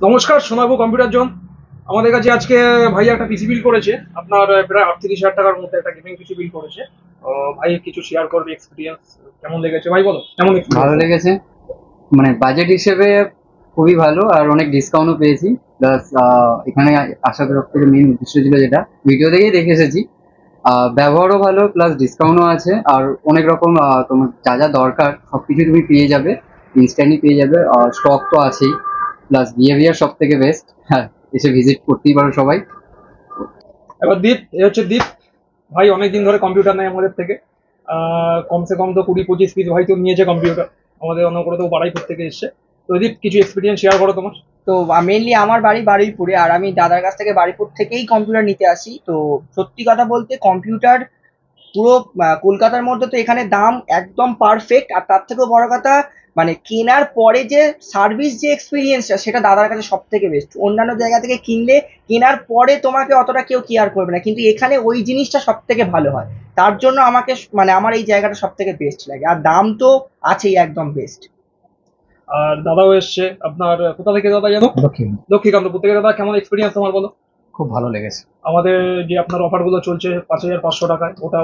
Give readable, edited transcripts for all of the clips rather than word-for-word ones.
নমস্কার সোনাবু computer zone. আমাদের কাছে আজকে ভাই একটা পিসি বিল করেছে, আপনার প্রায় 38,000 টাকার মধ্যে একটা গেমিং পিসি বিল করেছে। ভাই কিছু শেয়ার করবে এক্সপিরিয়েন্স, কেমন লেগেছে ভাই বলো, কেমন ভালো এক্সপিরিয়েন্স? লেগেছে। মানে বাজেট হিসেবে খুবই ভালো, আর অনেক ডিসকাউন্টও পেয়েছি। প্লাস এখানে আসার সব থেকে মেন উদ্দেশ্য ছিল, যেটা ভিডিও দেখেই দেখে এসেছি, ব্যবহারও ভালো, প্লাস ডিসকাউন্টও আছে। আর অনেক রকম তোমার যা যা দরকার সবকিছু তুমি পেয়ে যাবে, ইনস্ট্যান্টলি পেয়ে যাবে। স্টক তো আছেই, প্লাস বিহেভিয়ার সব থেকে বেস্ট। হ্যাঁ, এসে ভিজিট করতেই পারো সবাই। এবার দীপ, এ হচ্ছে দীপ। ভাই অনেকদিন ধরে কম্পিউটার নেই আমাদের থেকে। কমসে কম তো 20-25 পিস ভাই তো নিয়েছে কম্পিউটার, আমাদের অন্য করে তো বাড়াইপুর থেকে এসছে। তো দীপ কিছু এক্সপিরিয়েন্স শেয়ার করো তোমার। তো মেনলি আমার বাড়ি বারুইপুরে, আর আমি দাদার কাছ থেকে বারুইপুর থেকেই কম্পিউটার নিতে আসি। তো সত্যি কথা বলতে কম্পিউটার পুরো কলকাতার মধ্যে তো এখানে দাম একদম পারফেক্ট। আর তার থেকেও বড় কথা, মানে কেনার পরে যে সার্ভিস যে এক্সপিরিয়েন্সটা, সেটা দাদার কাছে সব থেকে বেস্ট। অন্যান্য জায়গা থেকে কিনলে কেনার পরে তোমাকে অতটা কেউ কেয়ার করবে না, কিন্তু এখানে ওই জিনিসটা সব থেকে ভালো হয়। তার জন্য আমাকে মানে আমার এই জায়গাটা সব থেকে বেস্ট লাগে, আর দাম তো আছেই একদম বেস্ট। আর দাদাও এসছে আপনার, কোথা থেকে দাদা জানো? দক্ষিণ। লক্ষ্মীকান্তপুর থেকে। দাদা কেমন এক্সপিরিয়েন্স তোমার বলো? খুব ভালো লেগেছে। আমাদের যে আপনার অফারগুলো চলছে 5,500 টাকায়, ওটা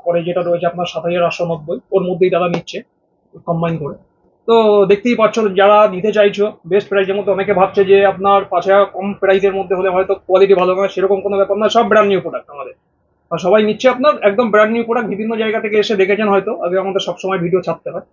পরে যেটা রয়েছে আপনার 7,890, ওর মধ্যেই দাদা নিচ্ছে কম্বাইন করে। তো দেখতেই পাচ্ছ, যারা নিতে চাইছো বেস্ট প্রাইসের মধ্যে, অনেকে ভাবছে যে আপনার 5,000 কম প্রাইসের মধ্যে হলে হয়তো কোয়ালিটি ভালো নয়, সেরকম কোনো ব্যাপার না, সব ব্র্যান্ড নিউ প্রোডাক্ট আমাদের। আর সবাই নিচ্ছে আপনার একদম ব্র্যান্ড নিউ প্রোডাক্ট, বিভিন্ন জায়গা থেকে এসে দেখেছেন হয়তো, আগে আমাদের সবসময় ভিডিও ছাড়তে হয়।